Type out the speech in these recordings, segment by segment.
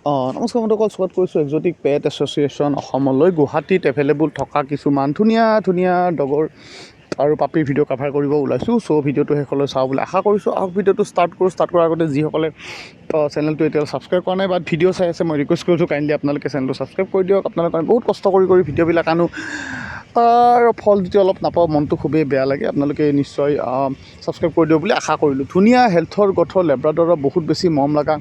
নমস্কাৰ বন্ধুসকল, স্বাগত কৰিছোঁ এক্সোটিক পেট এছ'চিয়েশ্যন অসমলৈ। গুৱাহাটীত এভেইলেবল থকা কিছুমান ধুনীয়া ধুনীয়া ডগৰ আৰু পাপিৰ ভিডিঅ' কাভাৰ কৰিব ওলাইছোঁ। চ' ভিডিঅ'টো শেষলৈ চাওঁ বুলি আশা কৰিছোঁ। ভিডিঅ'টো ষ্টাৰ্ট কৰাৰ আগতে যিসকলে চেনেলটো এতিয়া ছাবস্ক্ৰাইব কৰা নাই বা ভিডিঅ' চাই আছে, মই ৰিকুৱেষ্ট কৰিছোঁ কাইণ্ডলি আপোনালোকে চেনেলটো ছাবস্ক্ৰাইব কৰি দিয়ক। আপোনালোকে বহুত কষ্ট কৰি ভিডিঅ'বিলাক আনো, তাৰ ফল যেতিয়া অলপ নাপাওঁ মনটো খুবেই বেয়া লাগে। আপোনালোকে নিশ্চয় ছাবস্ক্ৰাইব কৰি দিয়ক বুলি আশা কৰিলোঁ। ধুনীয়া হেল্থৰ গঠৰ লেব্ৰাডৰৰ বহুত বেছি মৰম লগা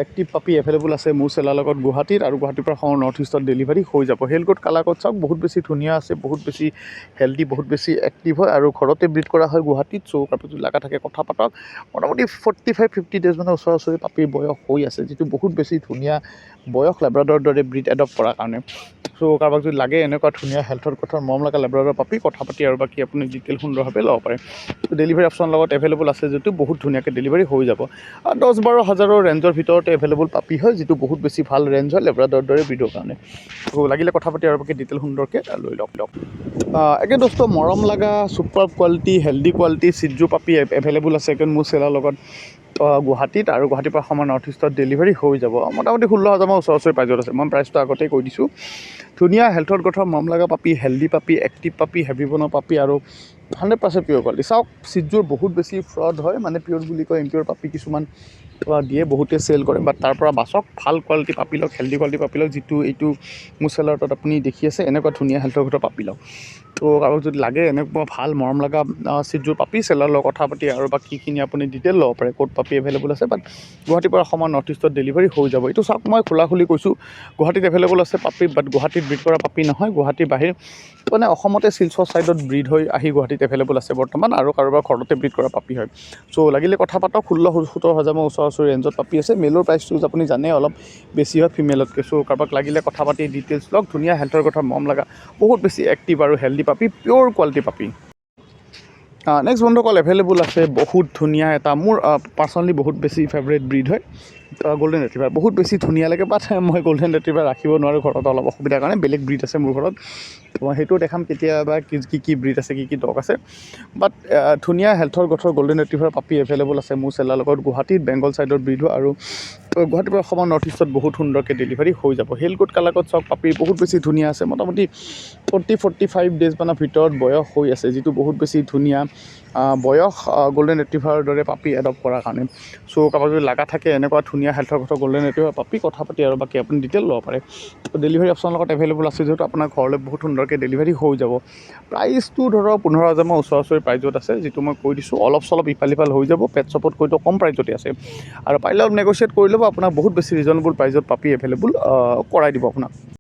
এক্টিভ পাপি এভেইলেবল আছে মোৰ চেলাৰ লগত গুৱাহাটীত, আৰু গুৱাহাটীৰ পৰা অসমৰ নৰ্থ ইষ্টত ডেলিভাৰী হৈ যাব। হেল কোড কালাৰ কোড চাওক, বহুত বেছি ধুনীয়া আছে, বহুত বেছি হেল্ডি, বহুত বেছি এক্টিভ হয় আৰু ঘৰতে ব্ৰিড কৰা হয় গুৱাহাটীত। চ' কাপোৰ লগা থাকে কথা পাতক। মোটামুটি 45-50 ডেজ মানৰ ওচৰা পাপিৰ বয়স হৈ আছে, যিটো বহুত বেছি ধুনীয়া বয়স লেব্ৰাডৰ দৰে ব্ৰিড এডপ্ট কৰাৰ কাৰণে। চ' কাৰোবাক যদি লাগে এনেকুৱা ধুনীয়া হেল্থৰ কথা মৰম লগা লেব্ৰাডৰ পাপি, কথা পাতি আৰু বাকী আপুনি ডিটেইল সুন্দৰভাৱে ল'ব পাৰে। ডেলিভাৰী অপশ্যন লগত এভেইলেবল আছে, যিটো বহুত ধুনীয়াকৈ ডেলিভাৰী হৈ যাব। 10-12 হাজাৰৰ ৰেঞ্জৰ ভিতৰতে এভেইলেবল পাপি হয়, যিটো বহুত বেছি ভাল ৰেঞ্জ হয় লেব্ৰাডৰ দৰে ব্ৰিডৰ কাৰণে। ত' লাগিলে কথা পাতি আৰু বাকী ডিটেইল সুন্দৰকৈ লৈ লওক। একে দোস্ত মৰম লগা super quality healthy quality Chiju পাপি এভেইলেবল আছে মোৰ চেলাৰ লগত গুৱাহাটীত, আৰু গুৱাহাটীৰ পৰা অসমৰ নৰ্থ ইষ্টত ডেলিভাৰী হৈ যাব। মোটামুটি 16,000 মান ওচৰা প্ৰাইজত আছে। মই প্ৰাইচটো আগতেই কৈ দিছোঁ। ধুনীয়া হেল্থৰ কথা মৰম লগা পাপি, হেল্ডি পাপি, এক্টিভ পাপি, হেভি বনৰ পাপি আৰু 100% পিয়'ৰ কোৱালিটি। চাওক চিজুৰ বহুত বেছি ফ্ৰড হয়, মানে পিয়'ৰ বুলি কয় ইম্পিয়'ৰ পাপি কিছুমান দিয়ে, বহুতে চেল কৰে, বাট তাৰ পৰা বাচক। ভাল কোৱালিটি পাপি লওক, হেল্ডি কোৱালিটি পাপি লওক, যিটো এইটো মোৰ চেলাৰত আপুনি দেখি আছে এনেকুৱা ধুনীয়া হেল্থৰ ভিতৰত পাপি লওক। ত' কাৰোবাক যদি লাগে এনেকুৱা ভাল মৰম লগা চিজুৰ পাপি, চেলাৰৰ লগত কথা পাতি আৰু বাকীখিনি আপুনি ডিটেইল ল'ব পাৰে। ক'ত পাপি এভেইলেবল আছে, বাট গুৱাহাটীৰ পৰা অসমৰ নৰ্থ ইষ্টত ডেলিভাৰী হৈ যাব। এইটো চাওক মই খোলা কৈছোঁ, গুৱাহাটীত এভেইলেবল আছে পাপি, বাট গুৱাহাটীত ব্ৰিড কৰা পাপি নহয়, গুৱাহাটীৰ বাহিৰ মানে অসমতে শিলচৰ ছাইডত ব্ৰিড হৈ আহি গুৱাহাটীত এভেইলেবল আছে বৰ্তমান, আৰু কাৰোবাৰ ঘৰতে ব্ৰিড কৰা পাপি হয়। চ' লাগিলে কথা পাতক। 16-17 হাজাৰ মান ওচৰা ৰেঞ্জত পাপি আছে। মেলৰ প্ৰাইচটো আপুনি জানে অলপ বেছি হয় ফিমেলতকৈ। চ' কাৰোবাক লাগিলে কথা পাতি ডিটেইলছ লওক। ধুনীয়া হেল্থৰ কথা মৰম লগা বহুত বেছি এক্টিভ আৰু হেল্ডি পাপি, পিয়'ৰ কোৱালিটি পাপি। নেক্সট বন্ধুসকল এভেইলেবল আছে বহুত ধুনীয়া এটা মোৰ পাৰ্চনেলি বহুত বেছি ফেভৰেট ব্ৰিড হয় গল্ডেন ৰেট্ৰিভাৰ। বহুত বেছি ধুনীয়া লাগে, বাট মই গল্ডেন ৰেট্ৰিভাৰ ৰাখিব নোৱাৰোঁ ঘৰত, অলপ অসুবিধাৰ কাৰণে। বেলেগ ব্ৰিড আছে মোৰ ঘৰত, মই সেইটোও দেখাম কেতিয়াবা কি ব্ৰিড আছে, কি ডগ আছে। বাট ধুনীয়া হেল্থৰ গঠৰ গল্ডেন ৰেট্ৰিভাৰ পাপি এভেইলেবল আছে মোৰ চেলাৰ লগত গুৱাহাটীত, বেংগল ছাইডৰ ব্ৰিড হয়, আৰু গুৱাহাটীৰ পৰা অসমৰ নৰ্থ ইষ্টত বহুত সুন্দৰকৈ ডেলিভাৰী হৈ যাব। হেল কোড কালাৰ কোড চাওক, পাপি বহুত বেছি ধুনীয়া আছে। মোটামুটি 40-45 ডেজ মানৰ ভিতৰত বয়স হৈ আছে, যিটো বহুত বেছি ধুনীয়া বয়স গল্ডেন ৰেট্ৰিভাৰৰ দৰে পাপি এডপ্ট কৰাৰ কাৰণে। চ' কাৰোবাক যদি লগা থাকে এনেকুৱা ধুনীয়া হেল্থৰ কথা গল্ডেন ৰেট্ৰিভাৰ পাপি, কথা পাতি আৰু বাকী আপুনি ডিটেইল ল'ব পাৰে। ডেলিভাৰী অপশ্যনৰ লগত এভেইলেবল আছে, যিহেতু আপোনাৰ ঘৰলৈ বহুত সুন্দৰকৈ ডেলিভাৰী হৈ যাব। প্ৰাইচটো ধৰক 15,000 মান ওচৰা প্ৰাইজত আছে, যিটো মই কৈ দিছোঁ। অলপ চলপ ইফাল সিফাল হৈ যাব, পেট শ্বপত কৈতো কম প্ৰাইজতে আছে, আৰু পাৰিলে অলপ নেগচিয়েট কৰি ল'ব। আপোনাক বহুত বেছি ৰিজনেবল প্ৰাইজত পাপি এভেইলেবল কৰাই দিব আপোনাক।